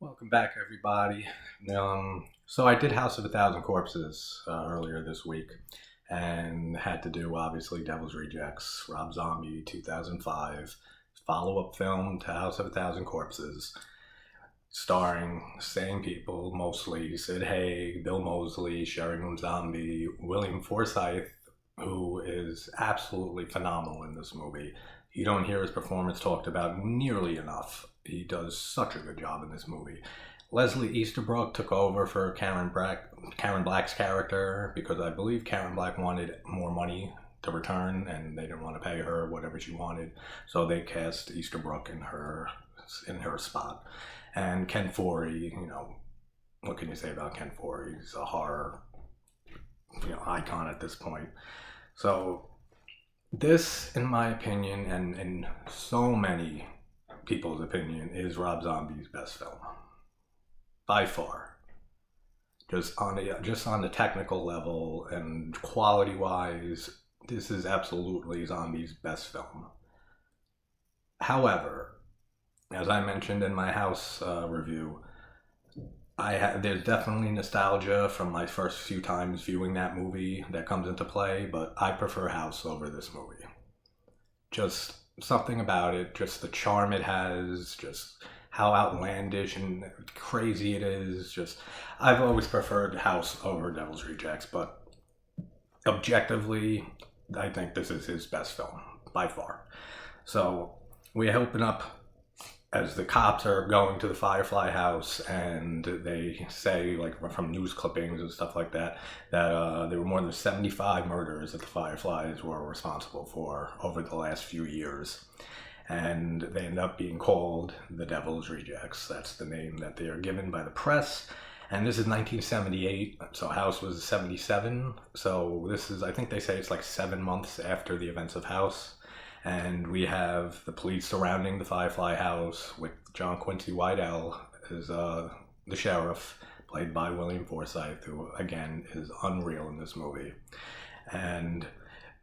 Welcome back, everybody. So I did House of a Thousand Corpses earlier this week, and had to do obviously Devil's Rejects, Rob Zombie, 2005, follow-up film to House of a Thousand Corpses, starring the same people mostly: Sid Haig, Bill Moseley, Sheringham Zombie, William Forsythe, who is absolutely phenomenal in this movie. You don't hear his performance talked about nearly enough. He does such a good job in this movie. Leslie Easterbrook took over for Karen Black's character because I believe Karen Black wanted more money to return and they didn't want to pay her whatever she wanted, so they cast Easterbrook in her spot. And Ken Foree, what can you say about Ken Foree? He's a horror icon at this point. So this, in my opinion, and in so many people's opinion, is Rob Zombie's best film by far. Just on the technical level and quality wise, this is absolutely Zombie's best film. However, as I mentioned in my House review, there's definitely nostalgia from my first few times viewing that movie that comes into play, but I prefer House over this movie. Just something about it, just the charm it has, just how outlandish and crazy it is. Just I've always preferred House over Devil's Rejects, but objectively, I think this is his best film by far. So we open up as the cops are going to the Firefly house, and they say, like from news clippings and stuff like that, that there were more than 75 murders that the Fireflies were responsible for over the last few years. And they end up being called the Devil's Rejects. That's the name that they are given by the press. And this is 1978, so House was 77. So this is, I think they say it's like 7 months after the events of House. And we have the police surrounding the Firefly house with John Quincy Widell as the sheriff, played by William Forsythe, who again is unreal in this movie. And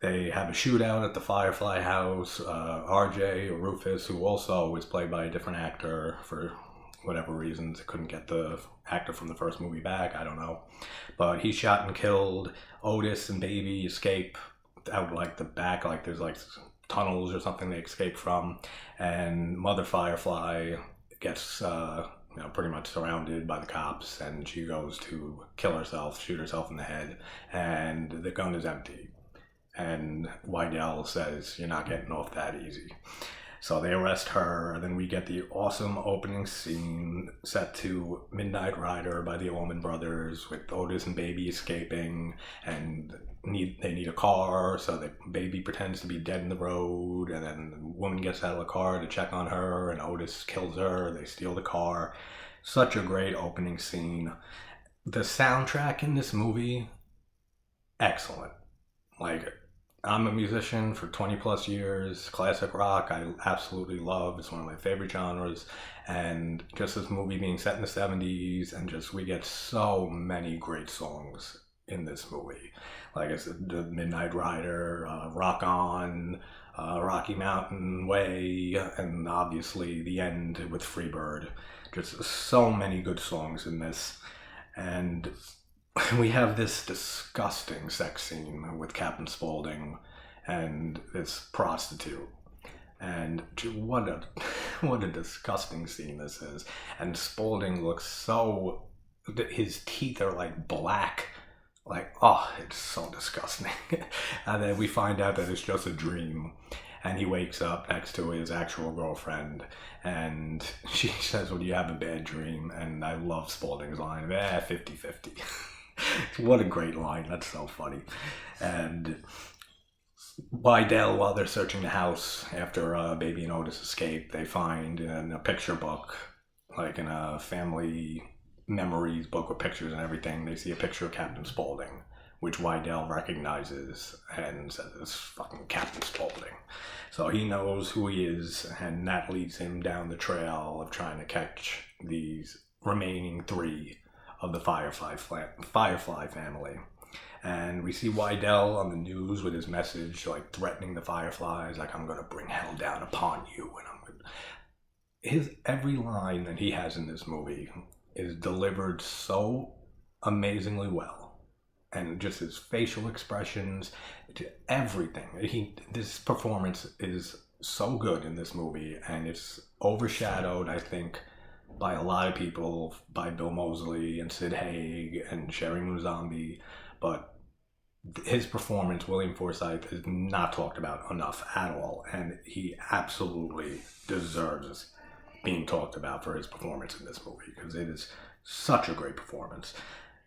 they have a shootout at the Firefly house. RJ, or Rufus, who also was played by a different actor for whatever reasons, couldn't get the actor from the first movie back, I don't know. But he's shot and killed. Otis and Baby escape out like the back, like there's like tunnels or something they escape from, and Mother Firefly gets pretty much surrounded by the cops, and she goes to kill herself, shoot herself in the head, and the gun is empty. And Widell says, "You're not getting off that easy." So they arrest her, and then we get the awesome opening scene set to Midnight Rider by the Allman Brothers, with Otis and Baby escaping, and they need a car, so the Baby pretends to be dead in the road, and then the woman gets out of the car to check on her, and Otis kills her, they steal the car. Such a great opening scene. The soundtrack in this movie, excellent. Like, I'm a musician for 20 plus years. Classic rock, I absolutely love. It's one of my favorite genres. And just this movie being set in the 70s, and just we get so many great songs in this movie. Like I said, the Midnight Rider, Rock On, Rocky Mountain Way, and obviously the end with Freebird. Just so many good songs in this. And we have this disgusting sex scene with Captain Spaulding and this prostitute. And what a disgusting scene this is. And Spaulding looks so, his teeth are like black. Like, oh, it's so disgusting. And then we find out that it's just a dream. And he wakes up next to his actual girlfriend, and she says, "Well, do you have a bad dream?" And I love Spaulding's line, 50-50. What a great line. That's so funny. And Widell, while they're searching the house after Baby and Otis escape, they find in a picture book, like in a family memories book with pictures and everything, they see a picture of Captain Spaulding, which Widell recognizes and says, "It's fucking Captain Spaulding." So he knows who he is, and that leads him down the trail of trying to catch these remaining three of the Firefly family. And we see Widell on the news with his message, like threatening the Fireflies, like, "I'm going to bring hell down upon you." And his every line that he has in this movie is delivered so amazingly well, and just his facial expressions, everything. This performance is so good in this movie, and it's overshadowed, I think, by a lot of people, by Bill Moseley and Sid Haig and Sherry Moon Zombie, but his performance, William Forsythe, is not talked about enough at all, and he absolutely deserves being talked about for his performance in this movie because it is such a great performance.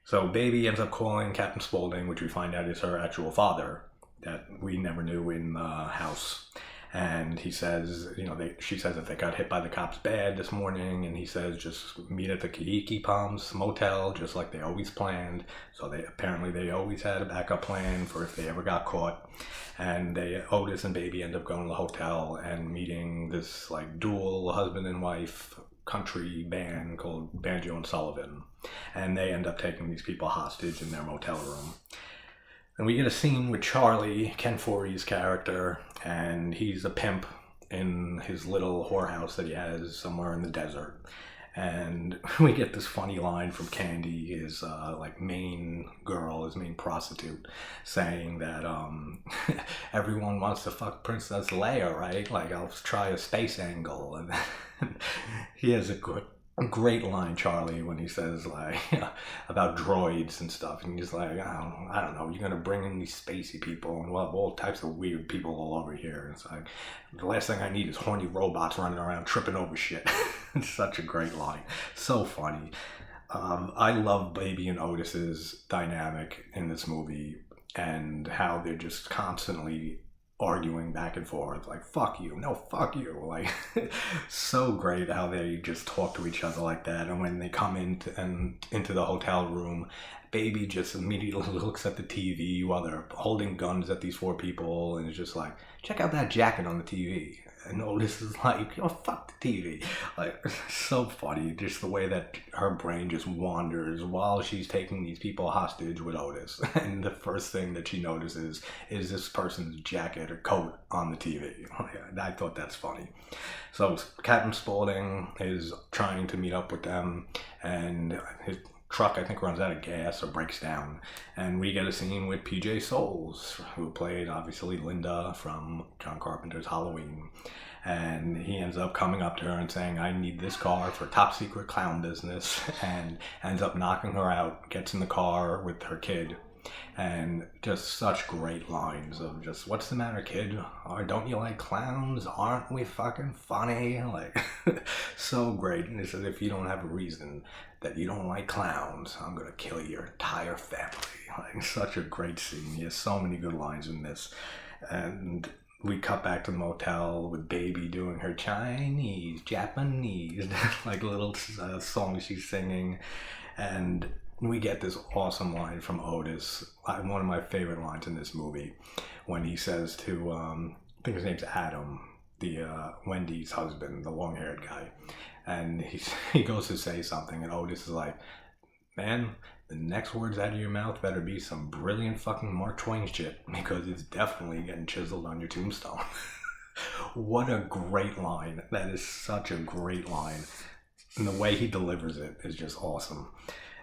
So Baby ends up calling Captain Spaulding, which we find out is her actual father that we never knew in the house. And he says, she says that they got hit by the cops bad this morning, and he says just meet at the Kahiki Palms Motel, just like they always planned. So they always had a backup plan for if they ever got caught. And Otis and Baby end up going to the hotel and meeting this like dual husband and wife country band called Banjo and Sullivan, and they end up taking these people hostage in their motel room. And we get a scene with Charlie, Ken Foree's character, and he's a pimp in his little whorehouse that he has somewhere in the desert. And we get this funny line from Candy, his main girl, his main prostitute, saying that everyone wants to fuck Princess Leia, right? Like, I'll try a space angle. And he has a great line, Charlie, when he says about droids and stuff, and he's like, I don't know, you're gonna bring in these spacey people and we'll have all types of weird people all over here. It's like, the last thing I need is horny robots running around tripping over shit. It's such a great line, so funny. I love Baby and Otis's dynamic in this movie and how they're just constantly arguing back and forth, like, fuck you, no, fuck you. Like, so great how they just talk to each other like that. And when they come into the hotel room, Baby just immediately looks at the TV while they're holding guns at these four people, and it's just like, check out that jacket on the TV. And Otis is like, fuck the TV. Like, so funny, just the way that her brain just wanders while she's taking these people hostage with Otis. And the first thing that she notices is this person's jacket or coat on the TV. I thought that's funny. So Captain Spaulding is trying to meet up with them, and his truck, I think, runs out of gas or breaks down, and we get a scene with PJ Soles, who played obviously Linda from John Carpenter's Halloween, and he ends up coming up to her and saying, I need this car for top secret clown business, and ends up knocking her out, gets in the car with her kid, and just such great lines of just, what's the matter, kid? Or don't you like clowns? Aren't we fucking funny? Like, so great. And he says, if you don't have a reason that you don't like clowns, I'm gonna kill your entire family. Like, such a great scene. He has so many good lines in this. And we cut back to the motel with Baby doing her Chinese, Japanese, like little song she's singing. And we get this awesome line from Otis, one of my favorite lines in this movie, when he says to, I think his name's Adam, the Wendy's husband, the long-haired guy, and he goes to say something, and Otis is like, man, the next words out of your mouth better be some brilliant fucking Mark Twain shit, because it's definitely getting chiseled on your tombstone. What a great line. That is such a great line. And the way he delivers it is just awesome.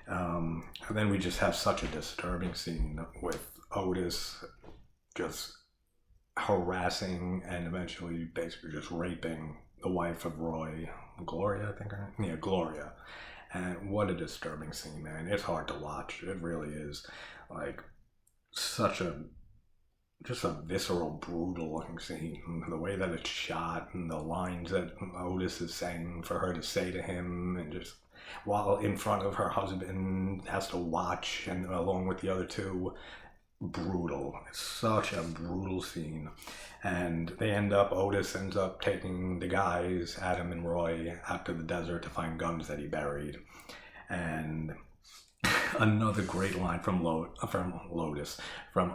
And then we just have such a disturbing scene with Otis just harassing and eventually basically just raping the wife of Roy, Gloria, I think her name? Yeah, Gloria. And what a disturbing scene, man. It's hard to watch. It really is. Like, just a visceral, brutal looking scene. The way that it's shot and the lines that Otis is saying for her to say to him, and just while in front of her husband has to watch, and along with the other two, brutal. It's such a brutal scene. And Otis ends up taking the guys, Adam and Roy, out to the desert to find guns that he buried. And another great line from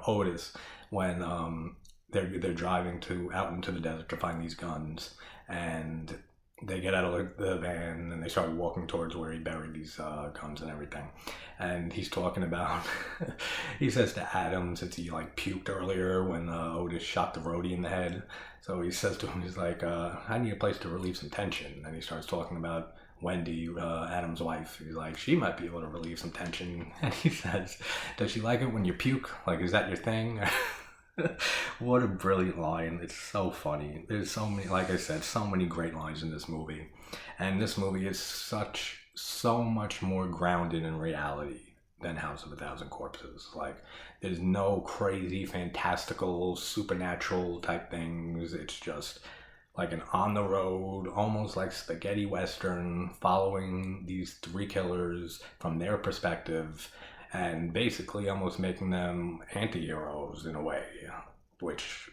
Otis, when they're driving out into the desert to find these guns, and they get out of the van and they start walking towards where he buried these guns and everything. And he's talking about, he says to Adam, since he like puked earlier when Otis shot the roadie in the head. So he says to him, he's like, I need a place to relieve some tension. And he starts talking about Wendy, Adam's wife. He's like, she might be able to relieve some tension. And he says, does she like it when you puke? Like, is that your thing? What a brilliant line. It's so funny. There's so many, like I said, so many great lines in this movie. And this movie is so much more grounded in reality than House of a Thousand Corpses. Like, there's no crazy, fantastical, supernatural type things. It's just like an on the road, almost like spaghetti western, following these three killers from their perspective and basically almost making them anti-heroes in a way, which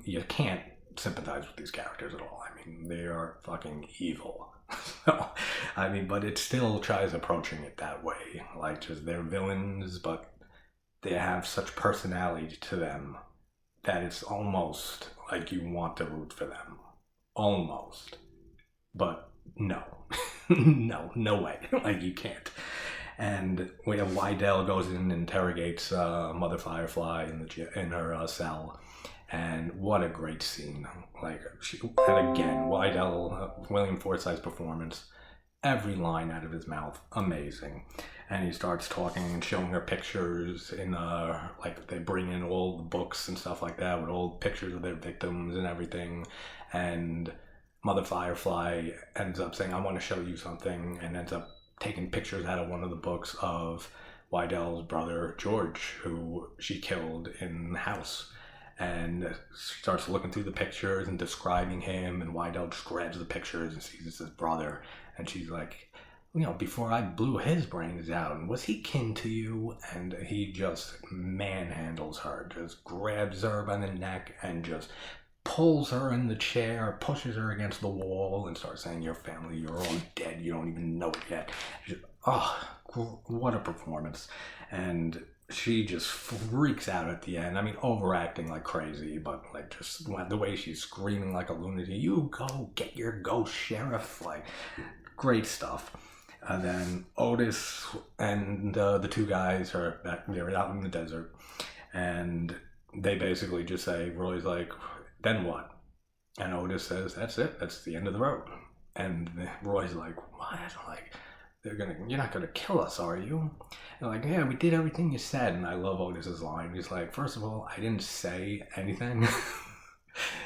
you can't sympathize with these characters at all. I mean, they are fucking evil. So, I mean, but it still tries approaching it that way. Like, just they're villains, but they have such personality to them that it's almost like you want to root for them. Almost. But no. No way. Like, you can't. And we have Wydell goes in and interrogates Mother Firefly in her cell. And what a great scene. Like, and again, Wydell, William Forsythe's performance, every line out of his mouth, amazing. And he starts talking and showing her pictures in, like, they bring in all the books and stuff like that with old pictures of their victims and everything. And Mother Firefly ends up saying, I want to show you something, and ends up taking pictures out of one of the books of Wydell's brother, George, who she killed in the house. And starts looking through the pictures and describing him, and Wydell just grabs the pictures and sees it's his brother. And she's like, you know, before I blew his brains out, and was he kin to you? And he just manhandles her, just grabs her by the neck and just pulls her in the chair, pushes her against the wall, and starts saying, your family, you're all dead, you don't even know it yet. Just, what a performance. And she just freaks out at the end. I mean, overacting like crazy, but like just the way she's screaming like a lunatic, you go get your ghost, sheriff. Like, great stuff. And then Otis and the two guys they're out in the desert, and they basically just say, Roy's like, then what? And Otis says, that's it, that's the end of the road. And Roy's like, what? Like, you're not gonna kill us, are you? And like, yeah, we did everything you said. And I love Otis's line. He's like, first of all, I didn't say anything.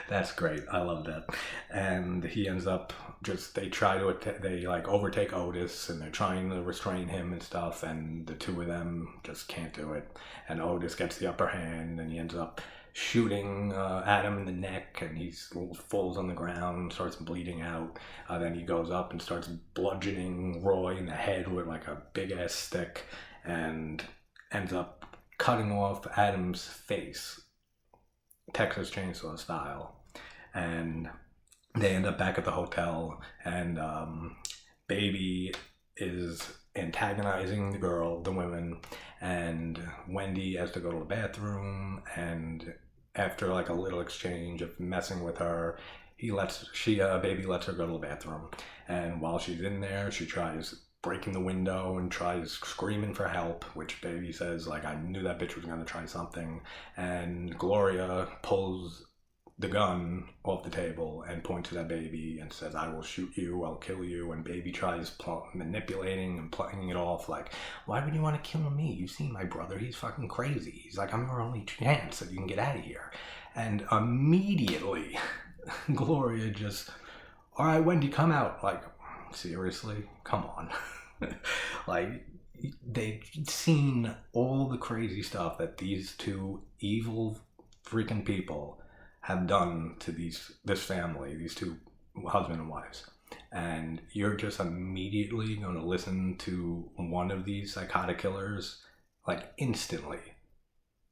That's great. I love that. And he ends up they like overtake Otis, and they're trying to restrain him and stuff, and the two of them just can't do it. And Otis gets the upper hand, and he ends up shooting Adam in the neck, and he falls on the ground, starts bleeding out. Then he goes up and starts bludgeoning Roy in the head with like a big ass stick, and ends up cutting off Adam's face, Texas Chainsaw style. And they end up back at the hotel, and Baby is antagonizing the women, and Wendy has to go to the bathroom, and after like a little exchange of messing with her, Baby lets her go to the bathroom. And while she's in there, she tries breaking the window and tries screaming for help, which Baby says, like, I knew that bitch was going to try something. And Gloria pulls the gun off the table and points it at Baby and says, I will shoot you, I'll kill you. And Baby tries manipulating and playing it off like, why would you want to kill me? You see my brother, he's fucking crazy. He's like, I'm your only chance that you can get out of here. And immediately Gloria just, all right, Wendy, come out. Like, seriously? Come on. Like, they've seen all the crazy stuff that these two evil freaking people have done to this family, these two husband and wives, and you're just immediately going to listen to one of these psychotic killers like instantly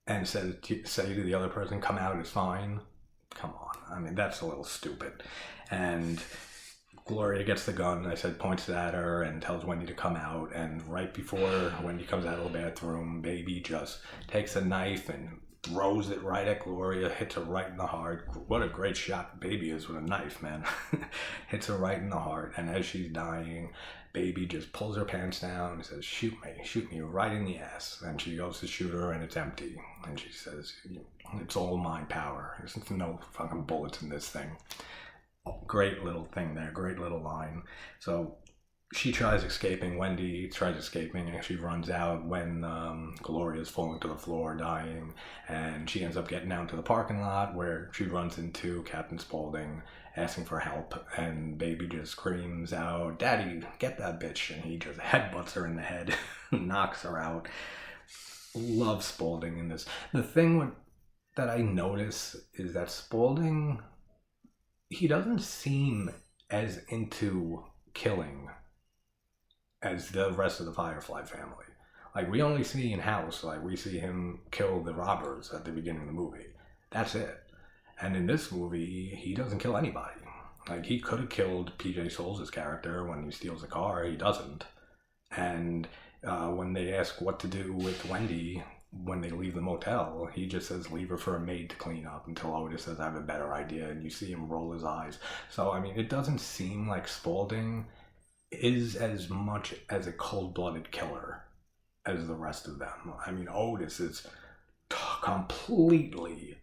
and say to the other person, come out, it's fine. Come on. I mean, that's a little stupid. And Gloria gets the gun, I said, points it at her and tells Wendy to come out. And right before Wendy comes out of the bathroom, Baby just takes a knife and throws it right at Gloria, hits her right in the heart. What a great shot Baby is with a knife, man. Hits her right in the heart, and as she's dying, Baby just pulls her pants down and says, shoot me right in the ass. And she goes to shoot her, and it's empty. And she says, it's all my power. There's no fucking bullets in this thing. Great little thing there, great little line. So she tries escaping, Wendy tries escaping, and she runs out when Gloria's falling to the floor dying, and she ends up getting down to the parking lot where she runs into Captain Spaulding asking for help, and Baby just screams out, "Daddy, get that bitch," and he just headbutts her in the head, knocks her out. Love Spaulding in this. The thing that I notice is that Spaulding, he doesn't seem as into killing as the rest of the Firefly family. Like, we only see in House, like, we see him kill the robbers at the beginning of the movie. That's it. And in this movie, he doesn't kill anybody. Like, he could have killed PJ Souls' character when he steals a car. He doesn't. And when they ask what to do with Wendy when they leave the motel, he just says, leave her for a maid to clean up, until Otis says, I have a better idea, and you see him roll his eyes. So, I mean, it doesn't seem like Spaulding is as much as a cold-blooded killer as the rest of them. I mean, Otis is completely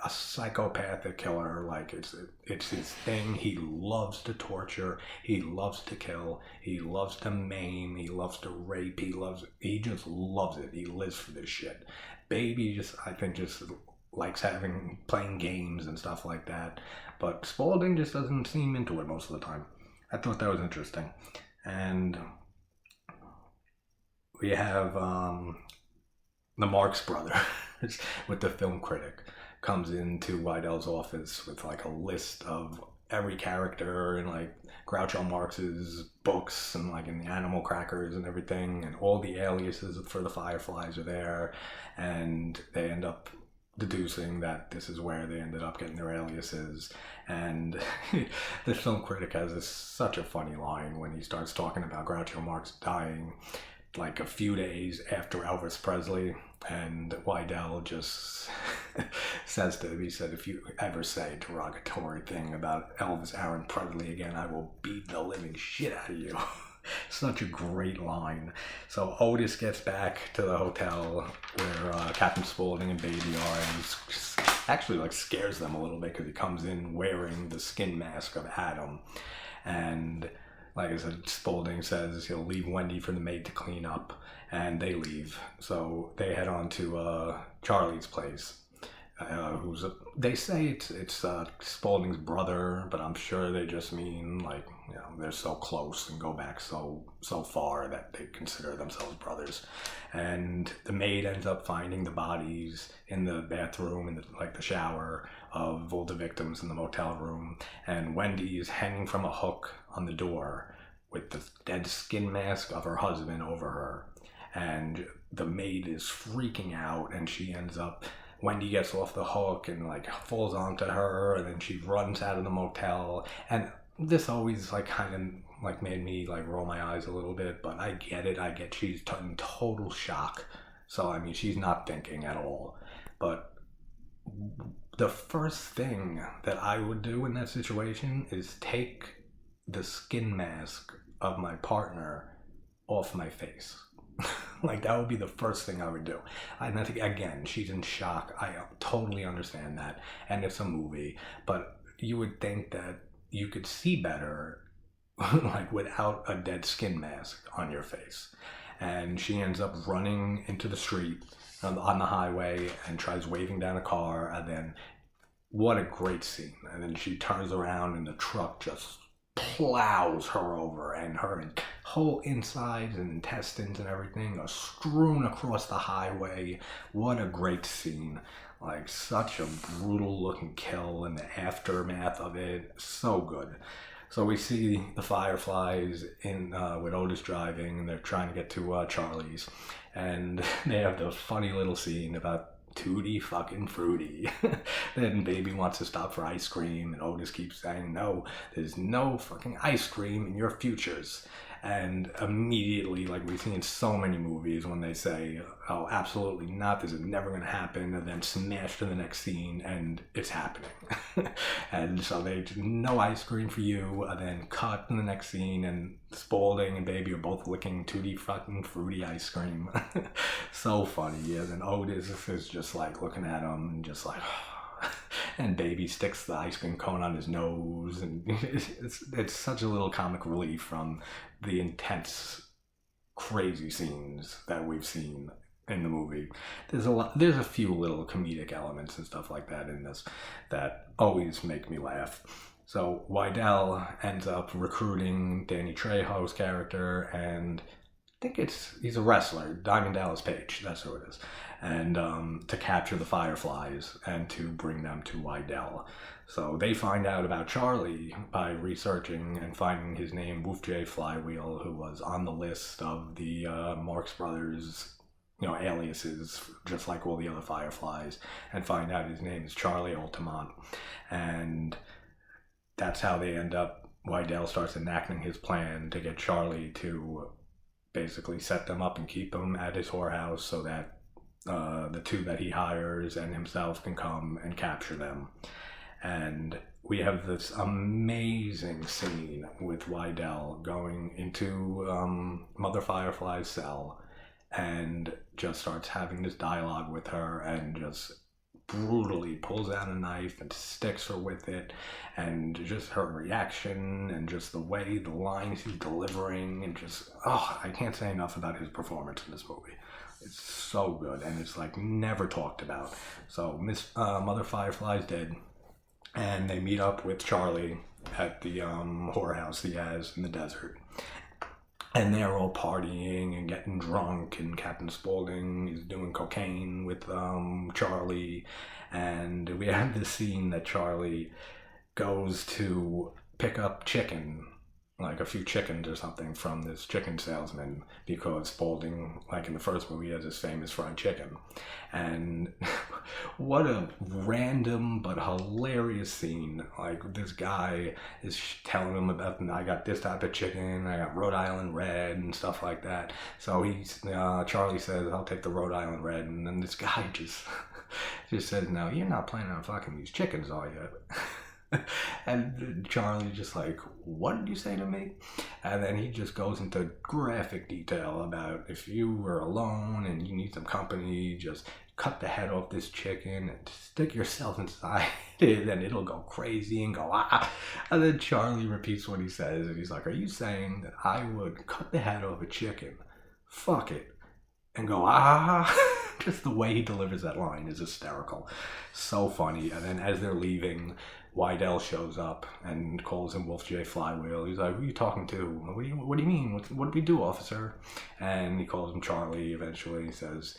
a psychopathic killer. Like, it's his thing. He loves to torture, he loves to kill, he loves to maim, he loves to rape, he just loves it. He lives for this shit. Baby I think just likes playing games and stuff like that, but Spaulding just doesn't seem into it most of the time. I thought that was interesting. And we have the Marx Brothers with the film critic comes into Weidell's office with like a list of every character in like Groucho Marx's books and like in the Animal Crackers and everything, and all the aliases for the Fireflies are there, and they end up deducing that this is where they ended up getting their aliases. And the film critic has such a funny line when he starts talking about Groucho Marx dying like a few days after Elvis Presley, and Weidell just says to him, he said, if you ever say a derogatory thing about Elvis Aaron Presley again, I will beat the living shit out of you. Such a great line. So Otis gets back to the hotel where Captain Spaulding and Baby are, and he actually like scares them a little bit because he comes in wearing the skin mask of Adam. And like I said, Spaulding says he'll leave Wendy for the maid to clean up, and they leave. So they head on to Charlie's place. They say it's Spaulding's brother, but I'm sure they just mean like, you know, they're so close and go back so far that they consider themselves brothers. And the maid ends up finding the bodies in the bathroom, in the shower, of all the victims in the motel room, and Wendy is hanging from a hook on the door with the dead skin mask of her husband over her, and the maid is freaking out, and Wendy gets off the hook and like falls onto her, and then she runs out of the motel. And this always like kind of like made me like roll my eyes a little bit, but I get it. She's in total shock. So I mean, she's not thinking at all. But the first thing that I would do in that situation is take the skin mask of my partner off my face. Like, that would be the first thing I would do. And I think, again, she's in shock. I totally understand that. And it's a movie. But you would think that you could see better like without a dead skin mask on your face. And she ends up running into the street on the highway and tries waving down a car. And then, what a great scene. And then she turns around and the truck just plows her over, and her whole insides and intestines and everything are strewn across the highway. What a great scene. Like, such a brutal looking kill, and the aftermath of it, so good. So we see the Fireflies with Otis driving, and they're trying to get to Charlie's, and they have the funny little scene about Tutti fucking Fruity. Then Baby wants to stop for ice cream, and Otis keeps saying, no, there's no fucking ice cream in your futures. And immediately, like we've seen in so many movies, when they say, oh, absolutely not, this is never going to happen, and then smash to the next scene, and it's happening. And so they no ice cream for you, and then cut in the next scene, and Spaulding and Baby are both licking tutti fucking fruity ice cream. So funny. And then Otis is just like looking at him and just like, and Baby sticks the ice cream cone on his nose, and it's such a little comic relief from the intense, crazy scenes that we've seen in the movie. There's a few little comedic elements and stuff like that in this that always make me laugh. So Wydell ends up recruiting Danny Trejo's character, and I think he's a wrestler, Diamond Dallas Page, that's who it is, and to capture the Fireflies and to bring them to Wydell. So they find out about Charlie by researching and finding his name, Wolf J. Flywheel, who was on the list of the Marx Brothers, aliases, just like all the other Fireflies, and find out his name is Charlie Altamont. And that's how they end up, Wydell starts enacting his plan to get Charlie to basically set them up and keep them at his whorehouse so that the two that he hires and himself can come and capture them. And we have this amazing scene with Wydell going into Mother Firefly's cell and just starts having this dialogue with her and just brutally pulls out a knife and sticks her with it, and just her reaction and just the way the lines he's delivering, and just I can't say enough about his performance in this movie. It's so good, and it's like never talked about. So Mother Firefly's dead, and they meet up with Charlie at the whorehouse he has in the desert. And they're all partying and getting drunk, and Captain Spaulding is doing cocaine with Charlie. And we have this scene that Charlie goes to pick up chicken, like a few chickens or something, from this chicken salesman, because Spaulding, like in the first movie, has his famous fried chicken. And what a random but hilarious scene. Like, this guy is telling him about, I got this type of chicken, I got Rhode Island Red and stuff like that. So Charlie says, I'll take the Rhode Island Red. And then this guy just says, no, you're not planning on fucking these chickens, are you? And Charlie's just like, what did you say to me? And then he just goes into graphic detail about, if you were alone and you need some company, just cut the head off this chicken and stick yourself inside it, and it'll go crazy and go ah. And then Charlie repeats what he says, and he's like, are you saying that I would cut the head off a chicken, fuck it, and go ah? Just the way he delivers that line is hysterical. So funny. And then as they're leaving, Wydell shows up and calls him Wolf J. Flywheel. He's like, who are you talking to? What do you mean? What did we do, officer? And he calls him Charlie eventually. He says,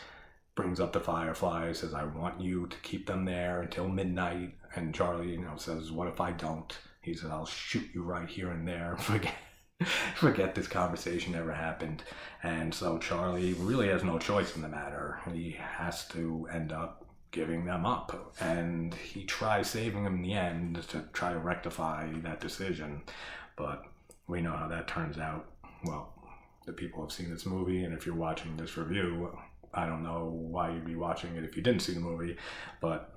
brings up the Firefly, says, I want you to keep them there until midnight. And Charlie, says, what if I don't? He says, I'll shoot you right here and there. Forget this conversation ever happened. And so Charlie really has no choice in the matter. He has to end up giving them up, and he tries saving them in the end to try to rectify that decision, but we know how that turns out. Well, the people have seen this movie, and if you're watching this review, I don't know why you'd be watching it if you didn't see the movie. But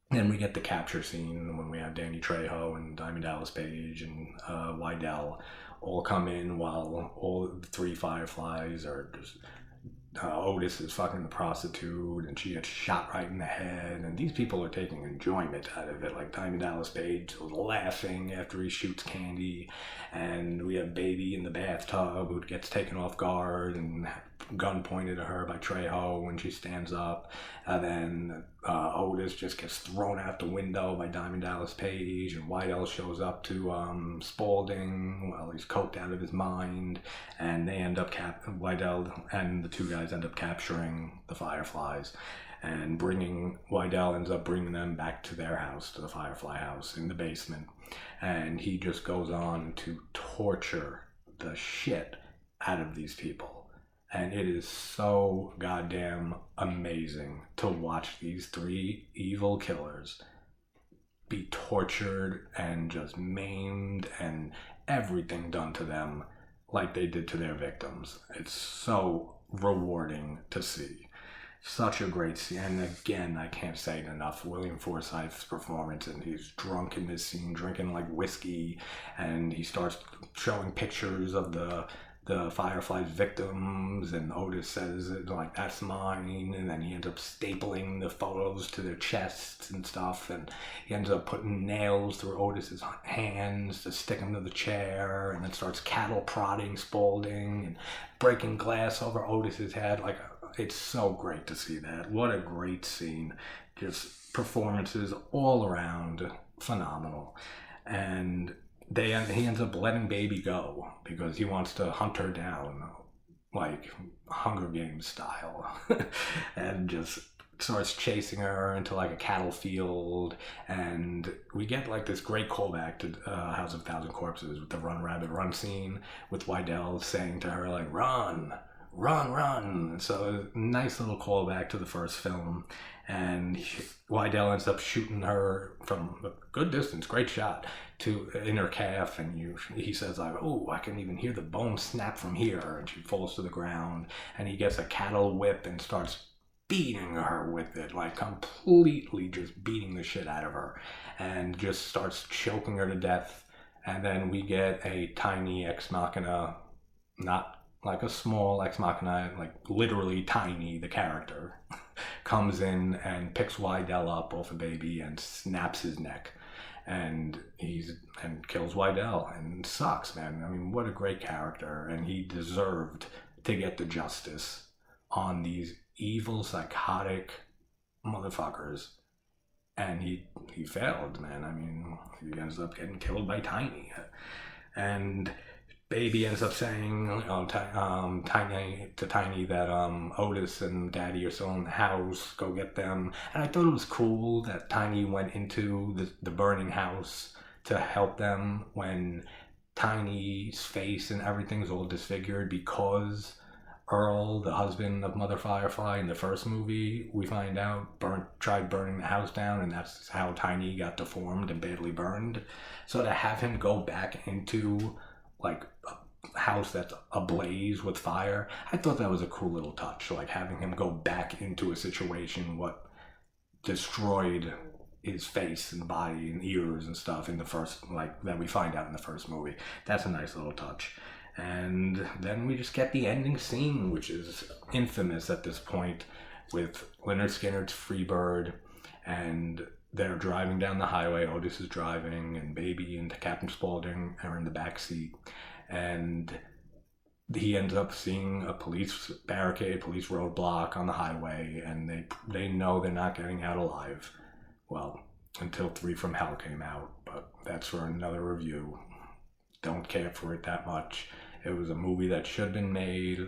then we get the capture scene when we have Danny Trejo and Diamond Dallas Page and Wydell all come in, while all the three Fireflies are just Otis is fucking the prostitute, and she gets shot right in the head, and these people are taking enjoyment out of it. Like Diamond Dallas Page was laughing after he shoots Candy, and we have Baby in the bathtub who gets taken off guard and gun pointed at her by Trejo when she stands up, and then Otis just gets thrown out the window by Diamond Dallas Page, and Wydell shows up to Spaulding while he's coked out of his mind, and they end up Wydell and the two guys end up capturing the Fireflies, and Wydell ends up bringing them back to their house, to the Firefly house in the basement, and he just goes on to torture the shit out of these people. And it is so goddamn amazing to watch these three evil killers be tortured and just maimed and everything done to them like they did to their victims. It's so rewarding to see. Such a great scene. And again, I can't say it enough. William Forsythe's performance, and he's drunk in this scene, drinking like whiskey, and he starts showing pictures of the Firefly's victims, and Otis says like, that's mine, and then he ends up stapling the photos to their chests and stuff, and he ends up putting nails through Otis's hands to stick him to the chair, and then starts cattle prodding Spaulding and breaking glass over Otis's head. Like, it's so great to see that. What a great scene. Just performances all around phenomenal. And he ends up letting Baby go because he wants to hunt her down, like Hunger Games style, and just starts chasing her into like a cattle field. And we get like this great callback to House of a Thousand Corpses with the Run Rabbit Run scene, with Wydell saying to her like, run, run, run. So a nice little callback to the first film. And Wydell ends up shooting her from a good distance, great shot, in her calf, and he says like, oh, I can even hear the bone snap from here, and she falls to the ground, and he gets a cattle whip and starts beating her with it, like completely just beating the shit out of her, and just starts choking her to death. And then we get a tiny ex machina, not like a small ex machina, like literally tiny, the character, comes in and picks Wydell up off a Baby and snaps his neck. And kills Wydell, and sucks, man. I mean, what a great character, and he deserved to get the justice on these evil, psychotic motherfuckers, and he failed, man. I mean, he ends up getting killed by Tiny, and Baby ends up saying Tiny that Otis and Daddy are still in the house, go get them. And I thought it was cool that Tiny went into the burning house to help them when Tiny's face and everything's all disfigured because Earl, the husband of Mother Firefly in the first movie, we find out, tried burning the house down, and that's how Tiny got deformed and badly burned. So to have him go back into like a house that's ablaze with fire, I thought that was a cool little touch, like having him go back into a situation what destroyed his face and body and ears and stuff in the first, like that we find out in the first movie. That's a nice little touch. And then we just get the ending scene, which is infamous at this point, with Lynyrd Skynyrd's Freebird, and they're driving down the highway. Otis is driving, and Baby and Captain Spaulding are in the back seat, and he ends up seeing a police barricade, police roadblock on the highway, and they know they're not getting out alive. Well, until 3 from Hell came out, but that's for another review. Don't care for it that much. It was a movie that should have been made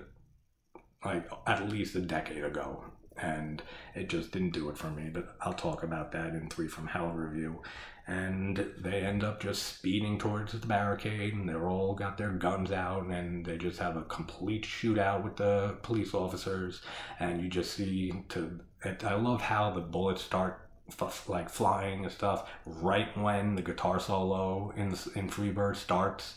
like at least a decade ago, and it just didn't do it for me. But I'll talk about that in 3 from Hell review. And they end up just speeding towards the barricade, and they're all got their guns out, and they just have a complete shootout with the police officers. And you just see I love how the bullets start like flying and stuff right when the guitar solo in Freebird starts.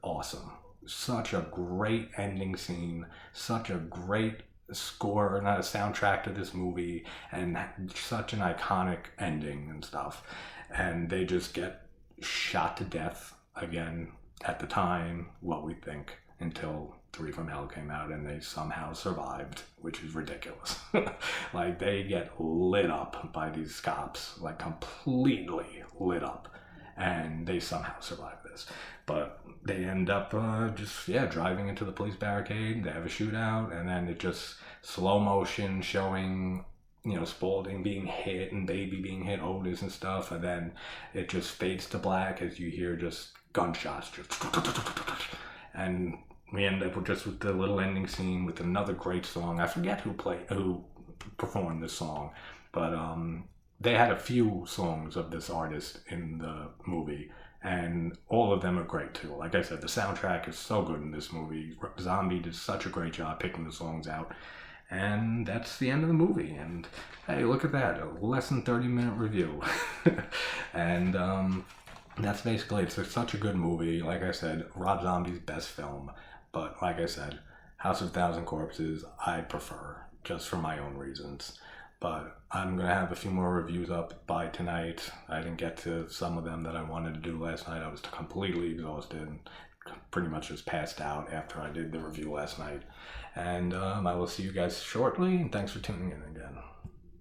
Awesome. Such a great ending scene, such a great score, not a soundtrack to this movie, and such an iconic ending and stuff. And they just get shot to death again at the time, what we think, until 3 from Hell came out, and they somehow survived, which is ridiculous. Like, they get lit up by these cops, like completely lit up, and they somehow survive this. But they end up driving into the police barricade. They have a shootout, and then it just slow motion showing, Spaulding being hit and Baby being hit, Otis and stuff, and then it just fades to black as you hear just gunshots, and we end up with the little ending scene with another great song. I forget who performed this song, but they had a few songs of this artist in the movie, and all of them are great too. Like I said, the soundtrack is so good in this movie. Zombie did such a great job picking the songs out. And that's the end of the movie. And hey, look at that, a less than 30-minute review. And that's basically, it's such a good movie. Like I said, Rob Zombie's best film. But like I said, House of Thousand Corpses I prefer, just for my own reasons. But I'm gonna have a few more reviews up by tonight. I didn't get to some of them that I wanted to do last night. I was completely exhausted and pretty much just passed out after I did the review last night. And I will see you guys shortly. And thanks for tuning in again.